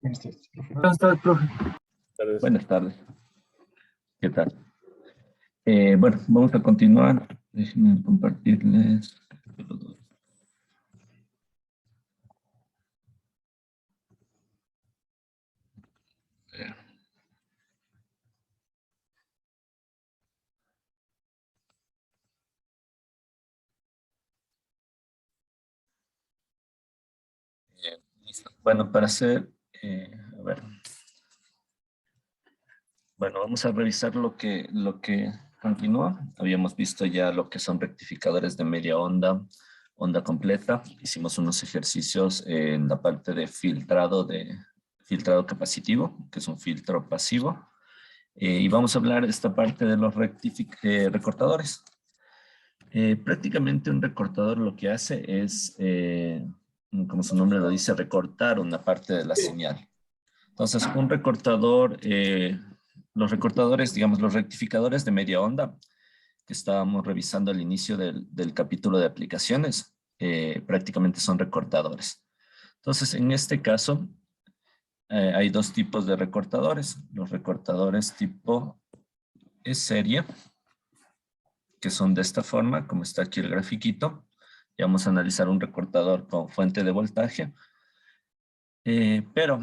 Buenas tardes, profe. Buenas tardes, profe. Buenas tardes. ¿Qué tal? Bueno, vamos a continuar. Déjenme compartirles. Listo. Bueno, para hacer, a ver. Bueno, vamos a revisar lo que continúa. Habíamos visto ya lo que son rectificadores de media onda, onda completa. Hicimos unos ejercicios en la parte de filtrado capacitivo, que es un filtro pasivo. Y vamos a hablar de esta parte de los recortadores. Prácticamente un recortador lo que hace es, como su nombre lo dice, recortar una parte de la señal. Entonces, un recortador, los recortadores, digamos, los rectificadores de media onda, que estábamos revisando al inicio del capítulo de aplicaciones, prácticamente son recortadores. Entonces, en este caso, hay dos tipos de recortadores. Los recortadores tipo serie, que son de esta forma, como está aquí el grafiquito. Y vamos a analizar un recortador con fuente de voltaje. Pero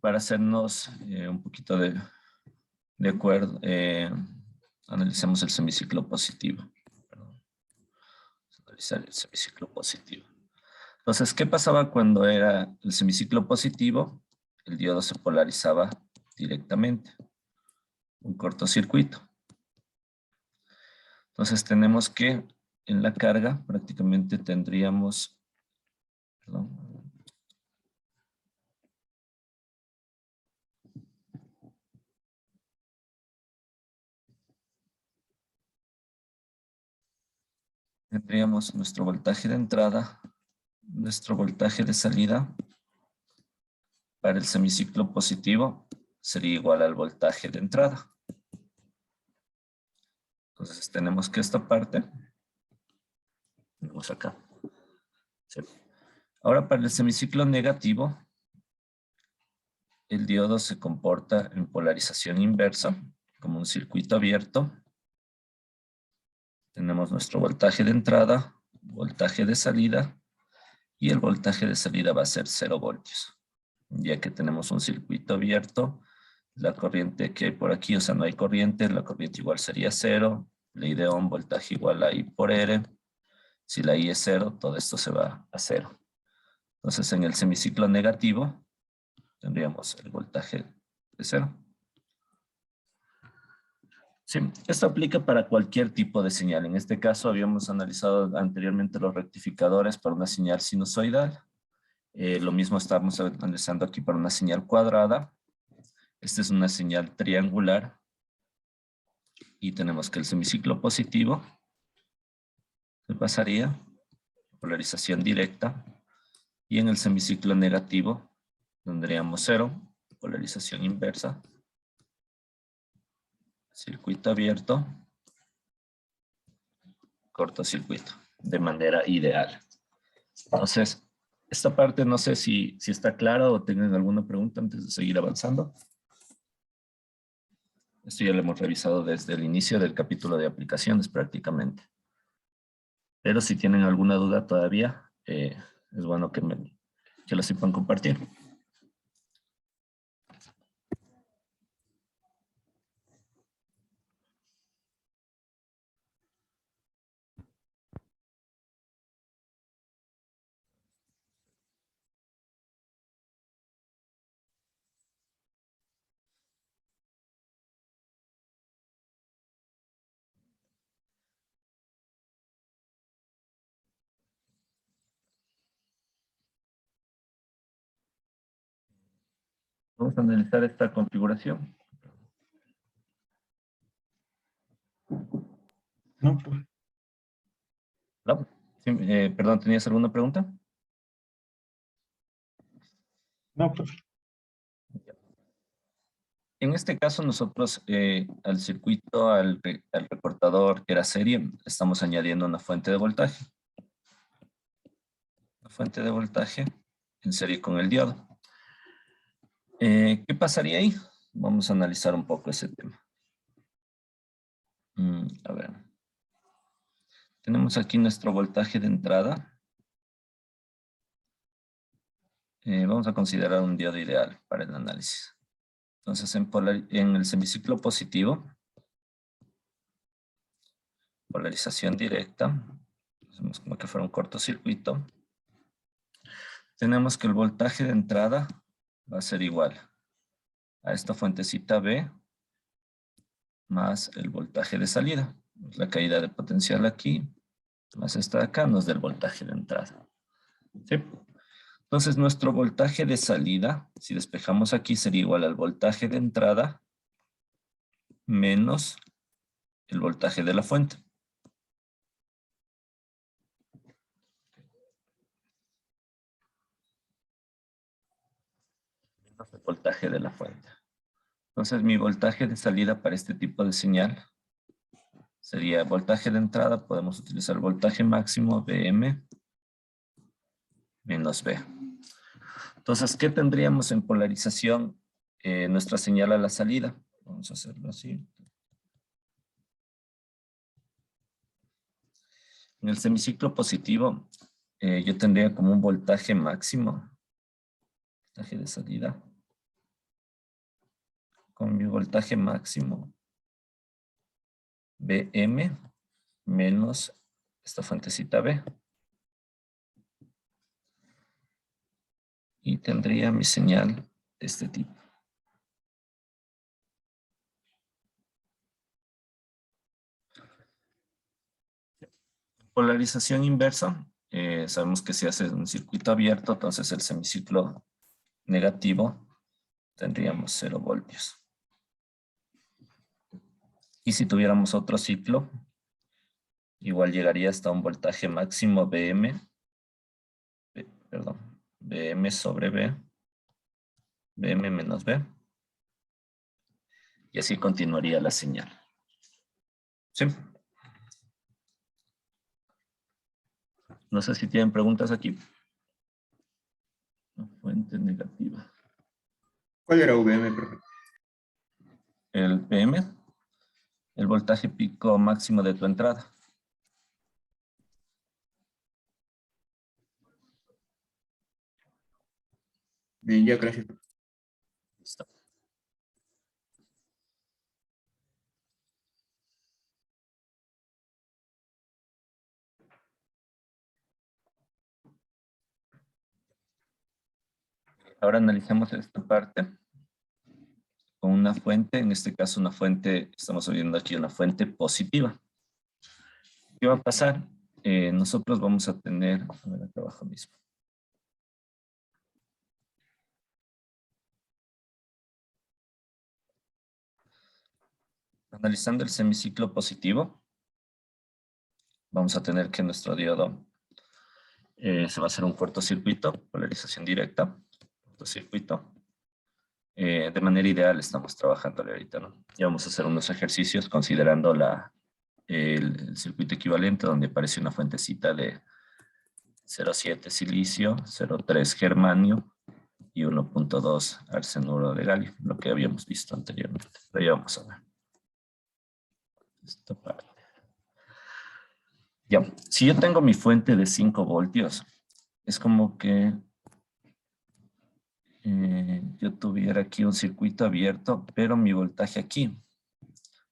para hacernos un poquito de acuerdo, analicemos el semiciclo positivo. Perdón. Vamos a analizar el semiciclo positivo. Entonces, ¿qué pasaba cuando era el semiciclo positivo? El diodo se polarizaba directamente. Un cortocircuito. Entonces tenemos que en la carga prácticamente tendríamos, perdón, tendríamos nuestro voltaje de entrada, nuestro voltaje de salida para el semiciclo positivo sería igual al voltaje de entrada. Entonces tenemos que esta parte, tenemos acá. Sí. Ahora para el semiciclo negativo, el diodo se comporta en polarización inversa, como un circuito abierto. Tenemos nuestro voltaje de entrada, voltaje de salida, y el voltaje de salida va a ser 0 voltios. Ya que tenemos un circuito abierto, la corriente que hay por aquí, o sea, no hay corriente, la corriente igual sería 0, ley de Ohm, voltaje igual a I por R. Si la I es 0, todo esto se va a 0. Entonces, en el semiciclo negativo, tendríamos el voltaje de 0. Sí, esto aplica para cualquier tipo de señal. En este caso, habíamos analizado anteriormente los rectificadores para una señal sinusoidal. Lo mismo estamos analizando aquí para una señal cuadrada. Esta es una señal triangular. Y tenemos que el semiciclo positivo se pasaría polarización directa. Y en el semiciclo negativo tendríamos 0, polarización inversa. Circuito abierto. Cortocircuito. De manera ideal. Entonces, esta parte no sé si está clara o tienen alguna pregunta antes de seguir avanzando. Esto ya lo hemos revisado desde el inicio del capítulo de aplicaciones prácticamente. Pero si tienen alguna duda todavía, es bueno que lo sepan compartir. Vamos a analizar esta configuración. No, profe. ¿No? Sí, perdón, ¿tenías alguna pregunta? No, profe. En este caso nosotros al circuito, al recortador que era serie, estamos añadiendo una fuente de voltaje. Una fuente de voltaje en serie con el diodo. ¿Qué pasaría ahí? Vamos a analizar un poco ese tema. A ver. Tenemos aquí nuestro voltaje de entrada. Vamos a considerar un diodo ideal para el análisis. Entonces, en el semiciclo positivo, polarización directa, hacemos como que fuera un cortocircuito. Tenemos que el voltaje de entrada va a ser igual a esta fuentecita B más el voltaje de salida. La caída de potencial aquí, más esta de acá, nos da el voltaje de entrada. ¿Sí? Entonces, nuestro voltaje de salida, si despejamos aquí, sería igual al voltaje de entrada menos el voltaje de la fuente. Menos el voltaje de la fuente. Entonces, mi voltaje de salida para este tipo de señal sería voltaje de entrada, podemos utilizar voltaje máximo Vm menos V. Entonces, ¿qué tendríamos en polarización nuestra señal a la salida? Vamos a hacerlo así. En el semiciclo positivo, yo tendría como un voltaje máximo, voltaje de salida, con mi voltaje máximo Vm menos esta fuentecita B. Y tendría mi señal de este tipo. Polarización inversa. Sabemos que si hace un circuito abierto, entonces el semiciclo negativo tendríamos 0 voltios. Y si tuviéramos otro ciclo, igual llegaría hasta un voltaje máximo Vm sobre B, Vm menos B. Y así continuaría la señal. ¿Sí? No sé si tienen preguntas aquí. Fuente negativa. ¿Cuál era VM, profe? El Vm, el voltaje pico máximo de tu entrada. Bien, ya, gracias. Listo. Ahora analicemos esta parte con una fuente, en este caso una fuente, estamos viendo aquí una fuente positiva. ¿Qué va a pasar? Nosotros vamos a tener, a ver acá abajo mismo. Analizando el semiciclo positivo, vamos a tener que nuestro diodo se va a hacer un cortocircuito, polarización directa, cortocircuito. De manera ideal estamos trabajando ahorita, ¿no? Y vamos a hacer unos ejercicios considerando el circuito equivalente donde aparece una fuentecita de 0,7 silicio, 0,3 germanio y 1,2 arsenuro de galio, lo que habíamos visto anteriormente. Pero ya vamos a ver. Esta parte. Ya, si yo tengo mi fuente de 5 voltios, es como que yo tuviera aquí un circuito abierto, pero mi voltaje aquí,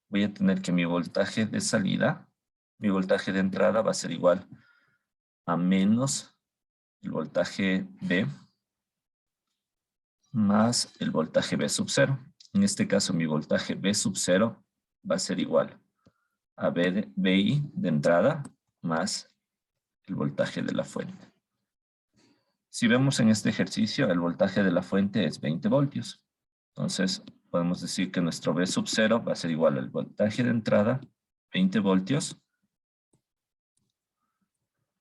voy a tener que mi voltaje de salida, mi voltaje de entrada va a ser igual a menos el voltaje B más el voltaje B sub 0. En este caso, mi voltaje B sub 0 va a ser igual a BI de entrada más el voltaje de la fuente. Si vemos en este ejercicio, el voltaje de la fuente es 20 voltios. Entonces, podemos decir que nuestro B sub 0 va a ser igual al voltaje de entrada, 20 voltios,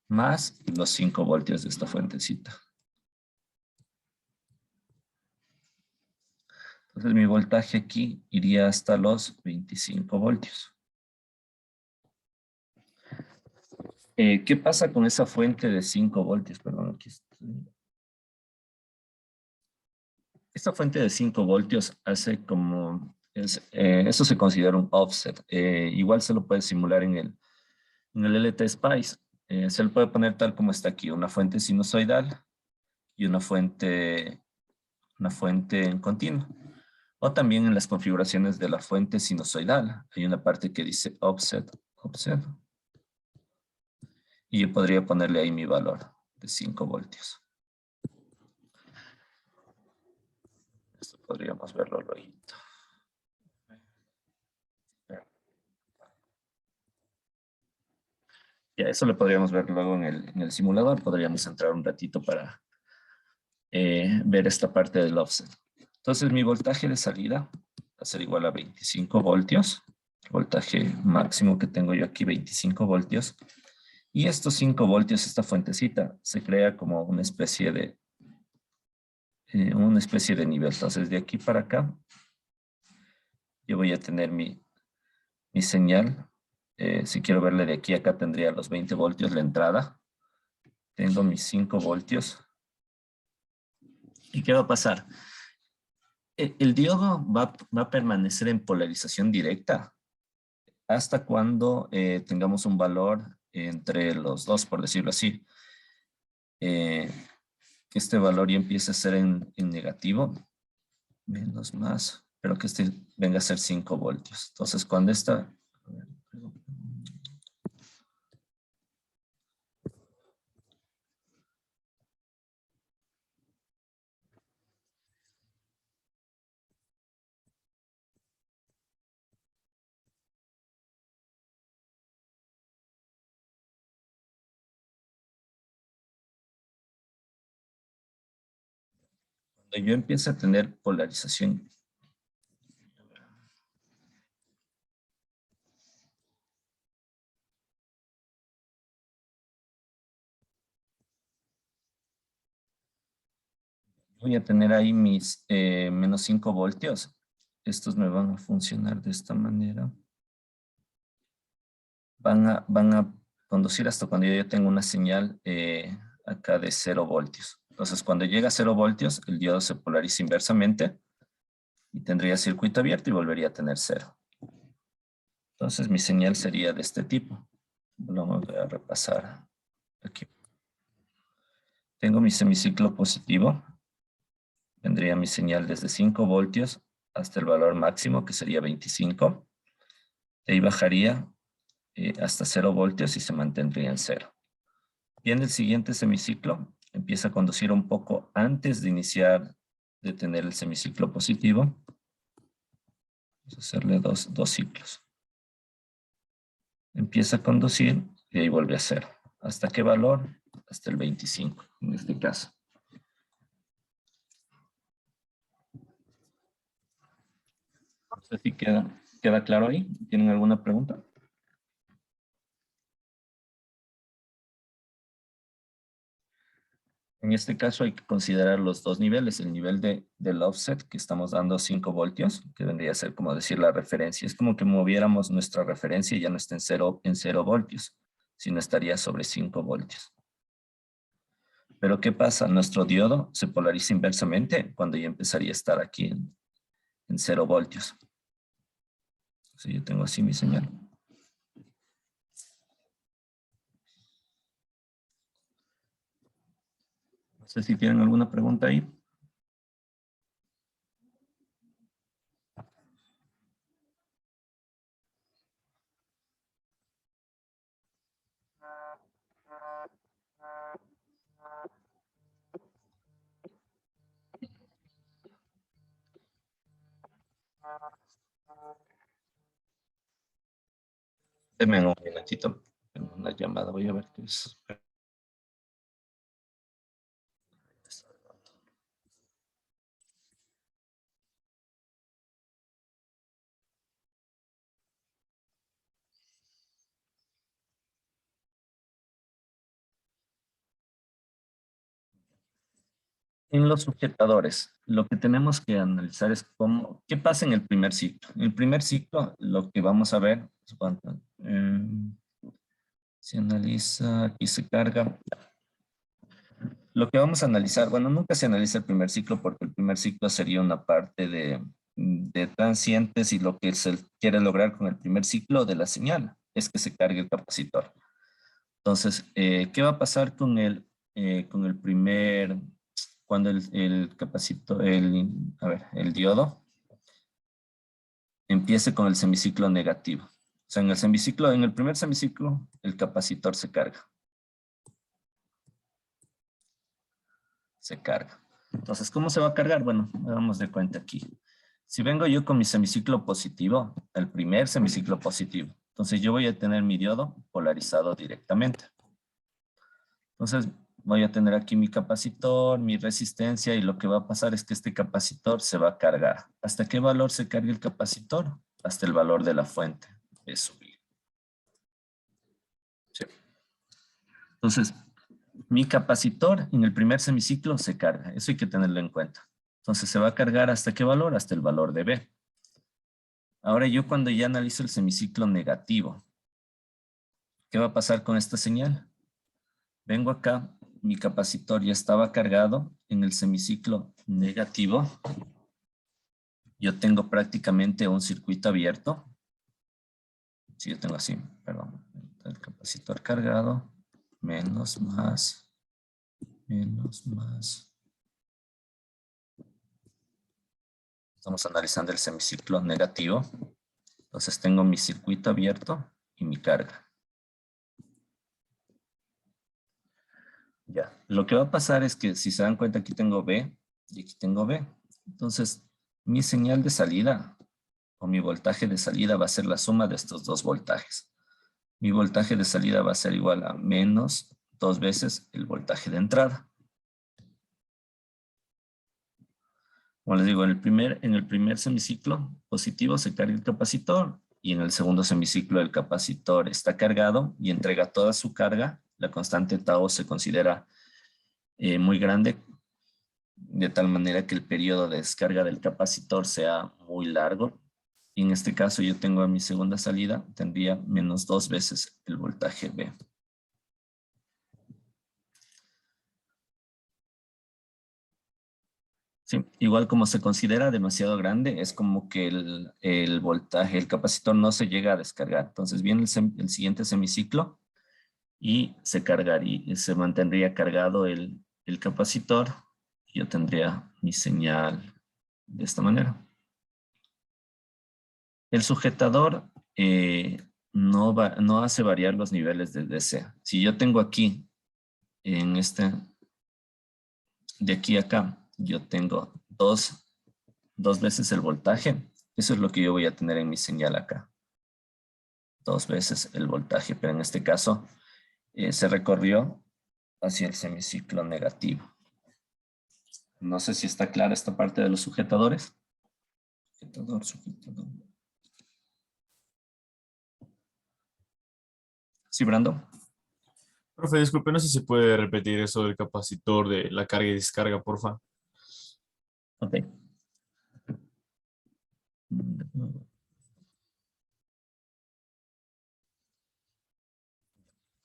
más los 5 voltios de esta fuentecita. Entonces, mi voltaje aquí iría hasta los 25 voltios. ¿Qué pasa con esa fuente de 5 voltios? Perdón, aquí estoy. esta fuente de 5 voltios hace como, eso se considera un offset. Igual se lo puede simular en el LT Spice. Se le puede poner tal como está aquí, una fuente sinusoidal y una fuente en continuo. O también en las configuraciones de la fuente sinusoidal. Hay una parte que dice offset. Y yo podría ponerle ahí mi valor de 5 voltios. Esto podríamos verlo luego. Ya, eso lo podríamos ver luego en el simulador. Podríamos entrar un ratito para ver esta parte del offset. Entonces mi voltaje de salida va a ser igual a 25 voltios. El voltaje máximo que tengo yo aquí, 25 voltios. Y estos 5 voltios, esta fuentecita, se crea como una especie de nivel. Entonces de aquí para acá, yo voy a tener mi señal. Si quiero verle de aquí a acá, tendría los 20 voltios la entrada. Tengo mis 5 voltios. ¿Y qué va a pasar? El diodo va a permanecer en polarización directa hasta cuando tengamos un valor entre los dos, por decirlo así. Que este valor ya empiece a ser en negativo, menos más, pero que este venga a ser 5 voltios. Entonces, cuando esta... Cuando yo empiece a tener polarización, voy a tener ahí mis menos 5 voltios. Estos me van a funcionar de esta manera. Van a conducir hasta cuando yo ya tengo una señal acá de 0 voltios. Entonces, cuando llega a 0 voltios, el diodo se polariza inversamente y tendría circuito abierto y volvería a tener 0. Entonces, mi señal sería de este tipo. Vamos a repasar aquí. Tengo mi semiciclo positivo. Tendría mi señal desde 5 voltios hasta el valor máximo, que sería 25. De ahí bajaría hasta 0 voltios y se mantendría en 0. Y en el siguiente semiciclo empieza a conducir un poco antes de iniciar de tener el semiciclo positivo. Vamos a hacerle dos ciclos. Empieza a conducir y ahí vuelve a 0. ¿Hasta qué valor? Hasta el 25 en este caso. No sé si queda claro ahí. ¿Tienen alguna pregunta? En este caso hay que considerar los dos niveles. El nivel del offset, que estamos dando 5 voltios, que vendría a ser como decir la referencia. Es como que moviéramos nuestra referencia y ya no está en 0 voltios, sino estaría sobre 5 voltios. Pero ¿qué pasa? Nuestro diodo se polariza inversamente cuando ya empezaría a estar aquí en 0 voltios. Entonces yo tengo así mi señal. No sé si tienen alguna pregunta ahí. Denme un minutito. Tengo una llamada, voy a ver qué es. En los sujetadores, lo que tenemos que analizar es qué pasa en el primer ciclo. En el primer ciclo, lo que vamos a ver, se analiza, aquí se carga. lo que vamos a analizar, bueno, nunca se analiza el primer ciclo porque el primer ciclo sería una parte de transientes y lo que se quiere lograr con el primer ciclo de la señal es que se cargue el capacitor. Entonces, ¿qué va a pasar con el primer, cuando el capacitor, el diodo empiece con el semiciclo negativo? O sea, en el primer semiciclo, el capacitor se carga. Se carga. Entonces, ¿cómo se va a cargar? Bueno, hagamos de cuenta aquí. Si vengo yo con mi semiciclo positivo, el primer semiciclo positivo, entonces yo voy a tener mi diodo polarizado directamente. Entonces, voy a tener aquí mi capacitor, mi resistencia, y lo que va a pasar es que este capacitor se va a cargar. ¿Hasta qué valor se carga el capacitor? Hasta el valor de la fuente de subir. Sí. Entonces, mi capacitor en el primer semiciclo se carga. Eso hay que tenerlo en cuenta. Entonces, ¿se va a cargar hasta qué valor? Hasta el valor de B. Ahora yo cuando ya analizo el semiciclo negativo, ¿qué va a pasar con esta señal? Vengo acá, mi capacitor ya estaba cargado en el semiciclo negativo. Yo tengo prácticamente un circuito abierto. Si yo tengo así, perdón, el capacitor cargado, menos, más, menos, más. Estamos analizando el semiciclo negativo. Entonces tengo mi circuito abierto y mi carga. Ya, lo que va a pasar es que si se dan cuenta aquí tengo B y aquí tengo B. Entonces mi señal de salida o mi voltaje de salida va a ser la suma de estos dos voltajes. Mi voltaje de salida va a ser igual a menos 2 veces el voltaje de entrada. Como les digo, en el primer semiciclo positivo se carga el capacitor y en el segundo semiciclo el capacitor está cargado y entrega toda su carga. La constante tau se considera muy grande, de tal manera que el periodo de descarga del capacitor sea muy largo. Y en este caso yo tengo a mi segunda salida, tendría menos 2 veces el voltaje B. Sí, igual como se considera demasiado grande, es como que el voltaje, el capacitor no se llega a descargar. Entonces viene el siguiente semiciclo y se cargaría, y se mantendría cargado el capacitor. Yo tendría mi señal de esta manera. El sujetador no hace variar los niveles de DC. Si yo tengo aquí, de aquí a acá, yo tengo dos veces el voltaje. Eso es lo que yo voy a tener en mi señal acá. 2 veces el voltaje, pero en este caso se recorrió hacia el semiciclo negativo. No sé si está clara esta parte de los sujetadores. Sujetador. ¿Sí, Brando? Profe, disculpe, no sé si puede repetir eso del capacitor de la carga y descarga, porfa. Ok.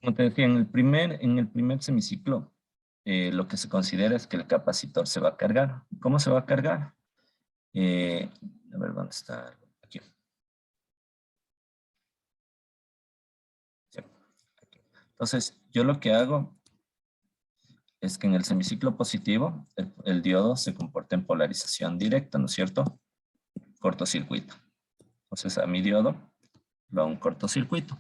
Como te decía, en el primer semiciclo, lo que se considera es que el capacitor se va a cargar. ¿Cómo se va a cargar? A ver, ¿dónde está? Aquí. Sí, aquí. Entonces, yo lo que hago es que en el semiciclo positivo, el diodo se comporta en polarización directa, ¿no es cierto? Cortocircuito. Entonces, a mi diodo lo hago un cortocircuito.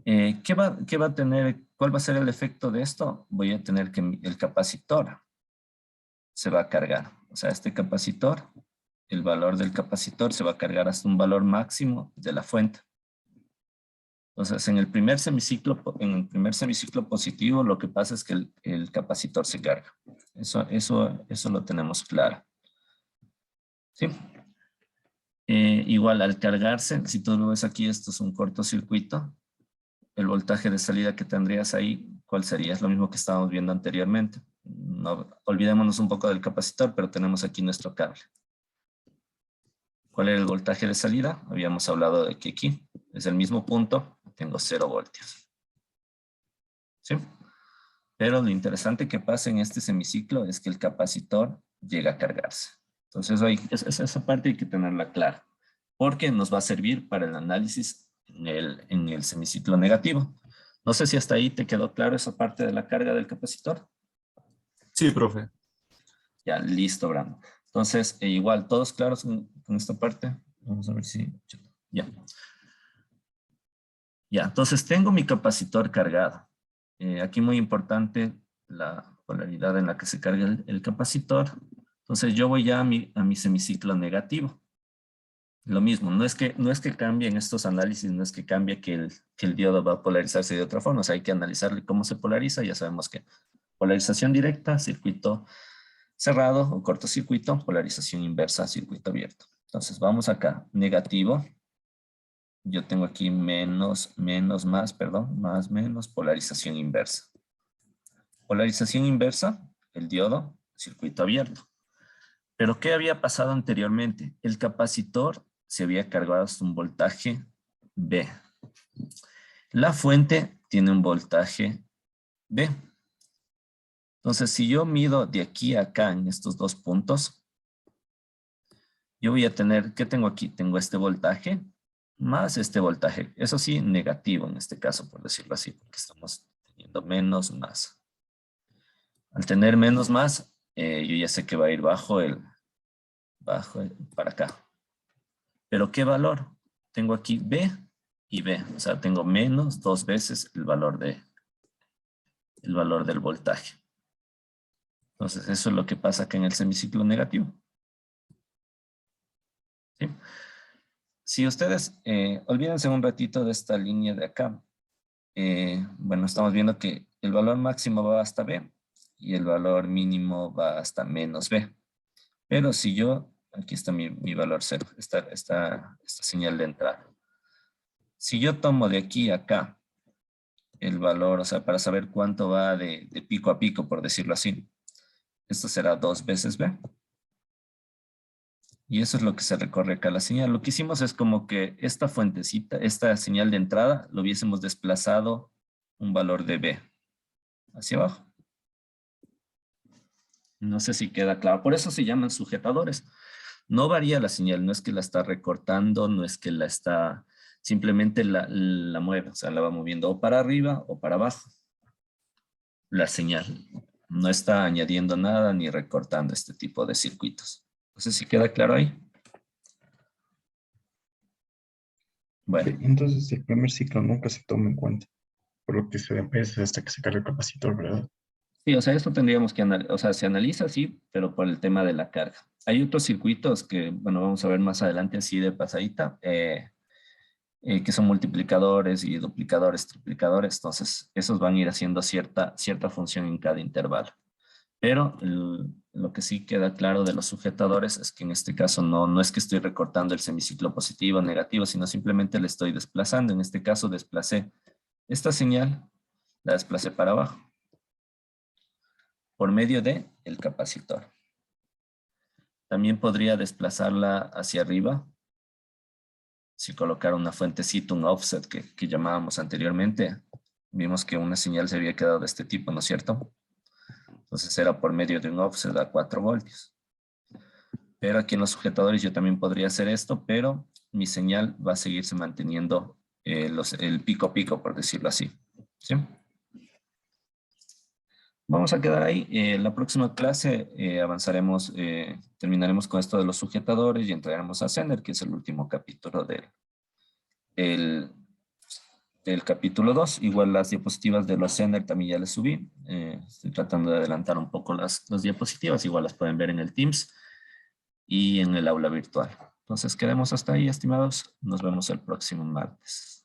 ¿Qué va a tener? ¿Cuál va a ser el efecto de esto? Voy a tener que el capacitor se va a cargar. O sea, este capacitor, el valor del capacitor se va a cargar hasta un valor máximo de la fuente. Entonces, en el primer semiciclo positivo, lo que pasa es que el capacitor se carga. Eso lo tenemos claro. ¿Sí? Igual, al cargarse, si tú lo ves aquí, esto es un cortocircuito. El voltaje de salida que tendrías ahí, ¿cuál sería? Es lo mismo que estábamos viendo anteriormente. No, olvidémonos un poco del capacitor, pero tenemos aquí nuestro cable. ¿Cuál era el voltaje de salida? Habíamos hablado de que aquí es el mismo punto, tengo 0 voltios. ¿Sí? Pero lo interesante que pasa en este semiciclo es que el capacitor llega a cargarse. Entonces, esa parte hay que tenerla clara, porque nos va a servir para el análisis en el semiciclo negativo. No sé si hasta ahí te quedó claro esa parte de la carga del capacitor. Sí, profe. Ya, listo, Brando. Entonces, igual, ¿todos claros con esta parte? Vamos a ver si... Ya. Ya, entonces tengo mi capacitor cargado. Aquí muy importante la polaridad en la que se carga el capacitor. Entonces yo voy ya a mi semiciclo negativo. Lo mismo, no es que cambien estos análisis, no es que cambie que el diodo va a polarizarse de otra forma. O sea, hay que analizarle cómo se polariza. Ya sabemos que polarización directa, circuito cerrado o cortocircuito, polarización inversa, circuito abierto. Entonces vamos acá, negativo. Yo tengo aquí menos, más, menos, polarización inversa. Polarización inversa, el diodo, circuito abierto. Pero ¿qué había pasado anteriormente? El capacitor se había cargado hasta un voltaje B. La fuente tiene un voltaje B. Entonces, si yo mido de aquí a acá en estos dos puntos, yo voy a tener, ¿qué tengo aquí? Tengo este voltaje más este voltaje. Eso sí, negativo en este caso, por decirlo así, porque estamos teniendo menos, más. Al tener menos, más, yo ya sé que va a ir bajo para acá. ¿Pero qué valor? Tengo aquí B y B. O sea, tengo menos 2 veces el valor del voltaje. Entonces, eso es lo que pasa acá en el semiciclo negativo. ¿Sí? Si ustedes, olvídense un ratito de esta línea de acá. Bueno, estamos viendo que el valor máximo va hasta B y el valor mínimo va hasta menos B. Pero si yo, aquí está mi valor 0, esta señal de entrada. Si yo tomo de aquí a acá el valor, o sea, para saber cuánto va de pico a pico, por decirlo así, esto será 2 veces B. Y eso es lo que se recorre acá la señal. Lo que hicimos es como que esta fuentecita, esta señal de entrada, lo hubiésemos desplazado un valor de B hacia abajo. No sé si queda claro. Por eso se llaman sujetadores. No varía la señal, no es que la está recortando, no es que la está, simplemente la mueve, o sea, la va moviendo o para arriba o para abajo. La señal no está añadiendo nada ni recortando este tipo de circuitos. No sé si queda claro ahí. Bueno. Entonces el primer ciclo nunca se toma en cuenta, por lo que es hasta que se carga el capacitor, ¿verdad? Sí, o sea, esto tendríamos que analizar, o sea, se analiza, sí, pero por el tema de la carga. Hay otros circuitos que, bueno, vamos a ver más adelante así de pasadita, que son multiplicadores y duplicadores, triplicadores, entonces esos van a ir haciendo cierta función en cada intervalo. Pero lo que sí queda claro de los sujetadores es que en este caso no es que estoy recortando el semiciclo positivo o negativo, sino simplemente le estoy desplazando. En este caso desplacé esta señal, la desplacé para abajo, por medio de el capacitor. También podría desplazarla hacia arriba, si colocara una fuentecita, un offset que llamábamos anteriormente. Vimos que una señal se había quedado de este tipo, ¿no es cierto? Entonces era por medio de un offset a 4 voltios. Pero aquí en los sujetadores yo también podría hacer esto, pero mi señal va a seguirse manteniendo el pico a pico, por decirlo así. ¿Sí? Vamos a quedar ahí. En la próxima clase avanzaremos, terminaremos con esto de los sujetadores y entraremos a Zener, que es el último capítulo del capítulo 2. Igual las diapositivas de los Zener también ya les subí. Estoy tratando de adelantar un poco las diapositivas. Igual las pueden ver en el Teams y en el aula virtual. Entonces quedemos hasta ahí, estimados. Nos vemos el próximo martes.